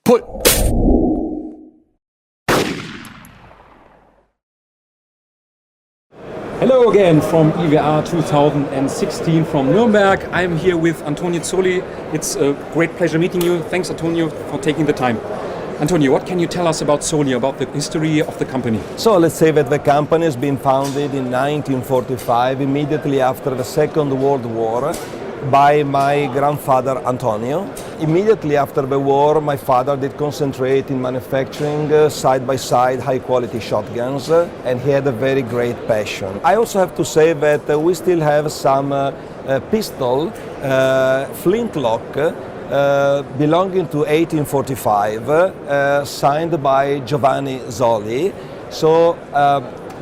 Pull. Hello again from IWA 2016 from Nuremberg. I'm here with Antonio Zoli. It's a great pleasure meeting you. Thanks, Antonio, for taking the time. Antonio, what can you tell us about Zoli, about the history of the company? So let's say that the company has been founded in 1945, immediately after the Second World War, by my grandfather Antonio. Immediately after the war, my father did concentrate in manufacturing side-by-side high-quality shotguns, and he had a very great passion. I also have to say that we still have some pistol, flintlock, belonging to 1845, signed by Giovanni Zoli. So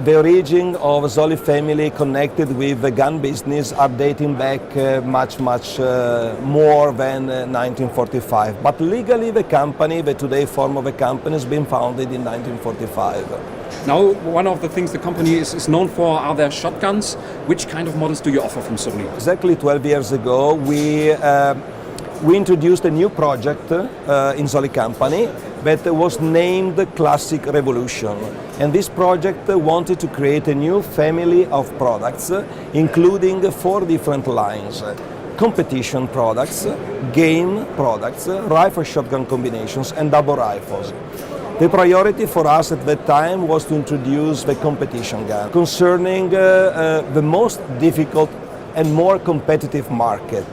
the origin of Zoli family connected with the gun business are dating back much more than 1945. But legally the company, the today form of the company, has been founded in 1945. Now, one of the things the company is known for are their shotguns. Which kind of models do you offer from Zoli? Exactly 12 years ago, we introduced a new project in Zoli company that was named Classic Revolution. And this project wanted to create a new family of products, including 4 different lines: competition products, game products, rifle shotgun combinations, and double rifles. The priority for us at that time was to introduce the competition gun, concerning the most difficult and more competitive market.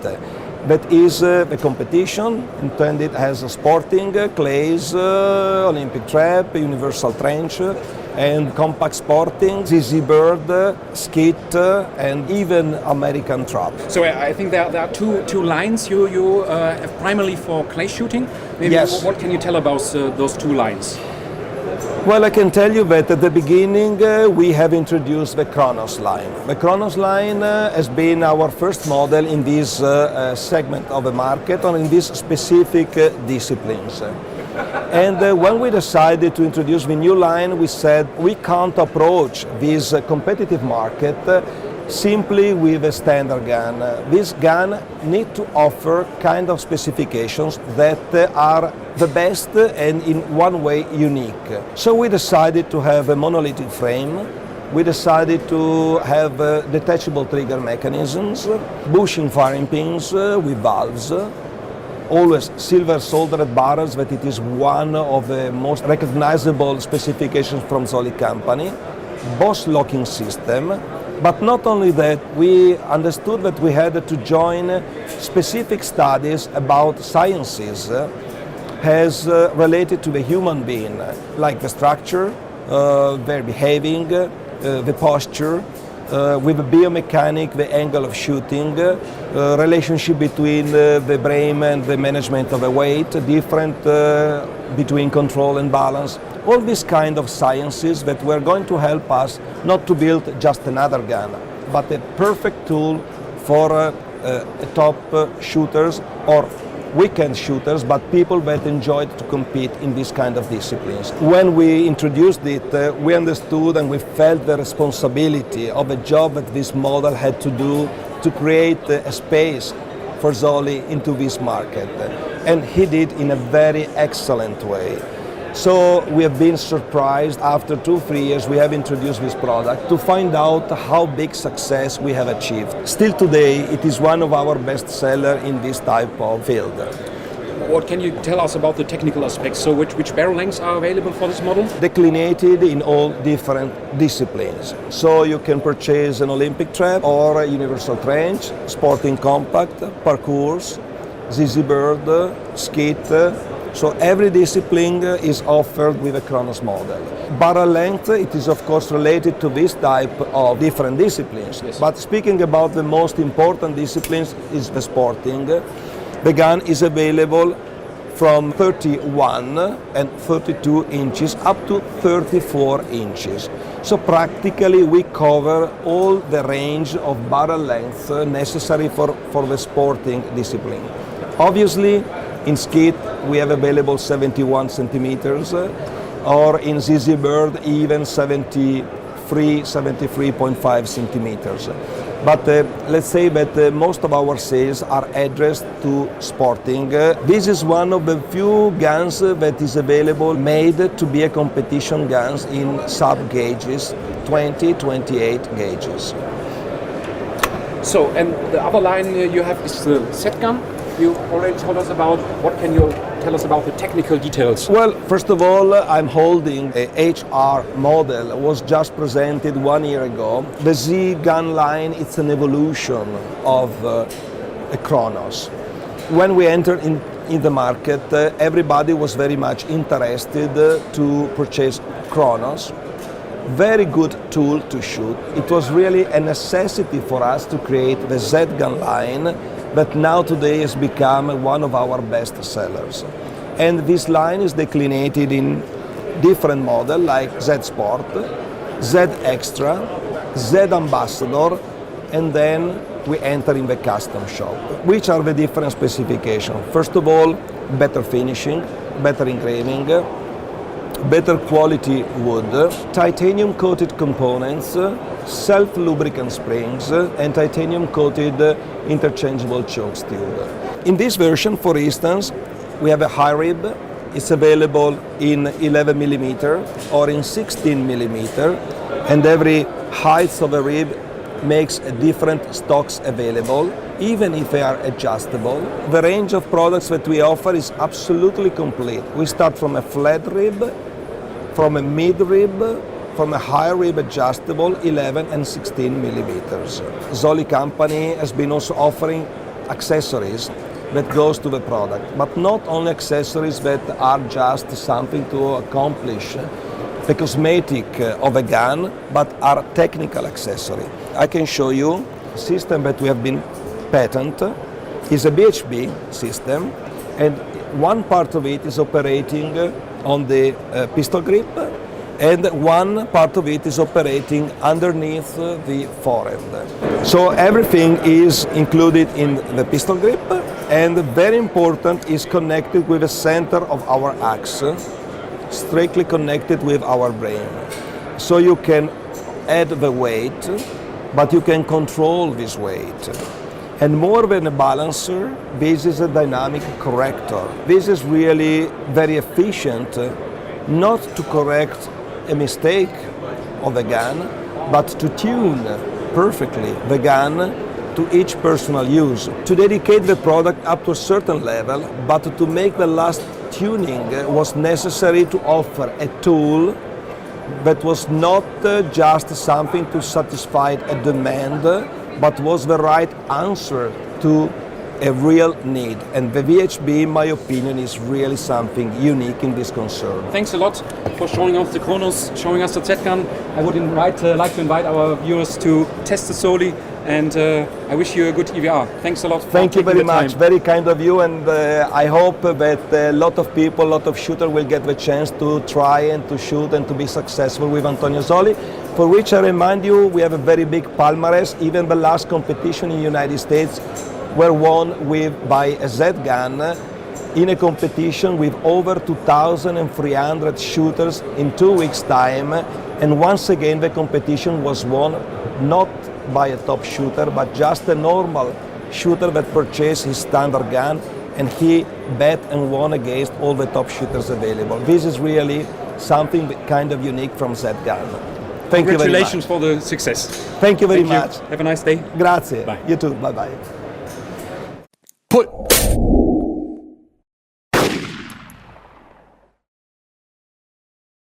That is the competition intended as sporting, clays, Olympic trap, universal trench, and compact sporting, ZZ Bird, Skeet, and even American trap. So I think there are two lines you have primarily for clay shooting. Maybe yes. What can you tell about those 2 lines? Well, I can tell you that at the beginning we have introduced the Kronos line. The Kronos line has been our first model in this segment of the market or in these specific disciplines. And when we decided to introduce the new line, we said we can't approach this competitive market simply with a standard gun. This gun needs to offer kind of specifications that are the best and in one way unique. So we decided to have a monolithic frame. We decided to have detachable trigger mechanisms, bushing firing pins with valves, always silver soldered barrels, that it is one of the most recognizable specifications from Zoli company, Boss locking system. But not only that, we understood that we had to join specific studies about sciences as related to the human being, like the structure, their behaving, the posture, with the biomechanic, the angle of shooting, relationship between the brain and the management of the weight, different between control and balance. All these kind of sciences that were going to help us not to build just another gun, but a perfect tool for top shooters or weekend shooters, but people that enjoyed to compete in these kind of disciplines. When we introduced it, we understood and we felt the responsibility of a job that this model had to do to create a space for Zoli into this market. And he did in a very excellent way. So we have been surprised. After 2-3 years we have introduced this product to find out how big success we have achieved. Still today it is one of our best sellers in this type of field. What can you tell us about the technical aspects? So which barrel lengths are available for this model? Declinated in all different disciplines. So you can purchase an Olympic trap or a universal trench, sporting compact, parkours, ZZ Bird, Skeet. So every discipline is offered with a Kronos model. Barrel length, it is of course related to this type of different disciplines. Yes. But speaking about the most important disciplines is the sporting. The gun is available from 31 and 32 inches up to 34 inches. So practically we cover all the range of barrel length necessary for the sporting discipline. Obviously, in Skeet we have available 71 centimeters, or in ZZ Bird even 73.5 centimeters. But let's say that most of our sales are addressed to sporting. This is one of the few guns that is available made to be a competition guns in sub gauges, 20, 28 gauges. So, and the other line you have is the set gun. You already told us about. What can you tell us about the technical details? Well, first of all, I'm holding a HR model. It was just presented 1 year ago. The Z gun line, it's an evolution of a Kronos. When we entered in the market, everybody was very much interested to purchase Kronos. Very good tool to shoot. It was really a necessity for us to create the Z gun line that now today has become one of our best sellers. And this line is declinated in different models like Z Sport, Z Extra, Z Ambassador, and then we enter in the custom shop. Which are the different specifications? First of all, better finishing, better engraving, better quality wood, titanium coated components, self-lubricant springs, and titanium coated interchangeable choke steel. In this version, for instance, we have a high rib. It's available in 11 millimeter or in 16 millimeter, and every height of a rib makes a different stocks available, even if they are adjustable. The range of products that we offer is absolutely complete. We start from a flat rib, from a mid rib, from a high rib adjustable 11 and 16 millimeters. Zoli company has been also offering accessories that goes to the product, but not only accessories that are just something to accomplish the cosmetic of a gun, but are technical accessory. I can show you a system that we have been patent. Is a BHB system, and one part of it is operating on the pistol grip, and one part of it is operating underneath the forehead. So everything is included in the pistol grip, and very important is connected with the center of our axe, strictly connected with our brain. So you can add the weight, but you can control this weight. And more than a balancer, this is a dynamic corrector. This is really very efficient, not to correct a mistake of the gun, but to tune perfectly the gun to each personal use. To dedicate the product up to a certain level, but to make the last tuning was necessary to offer a tool that was not just something to satisfy a demand, but was the right answer to a real need. And the VHB, in my opinion, is really something unique in this concern. Thanks a lot for showing us the Kronos, showing us the Z-Gun. I would like to invite our viewers to test the Zoli, and I wish you a good EVR. Thanks a lot. Thank you very much. Very kind of you, and I hope that a lot of people, a lot of shooters will get the chance to try and to shoot and to be successful with Antonio Zoli, for which I remind you, we have a very big palmarès. Even the last competition in the United States were won by a Z-Gun in a competition with over 2,300 shooters in 2 weeks' time. And once again, the competition was won not by a top shooter, but just a normal shooter that purchased his standard gun, and he bet and won against all the top shooters available. This is really something kind of unique from Z-Gun. Thank you very much. Congratulations for the success. Thank you very much. Have a nice day. Grazie. Bye. You too. Bye-bye. Put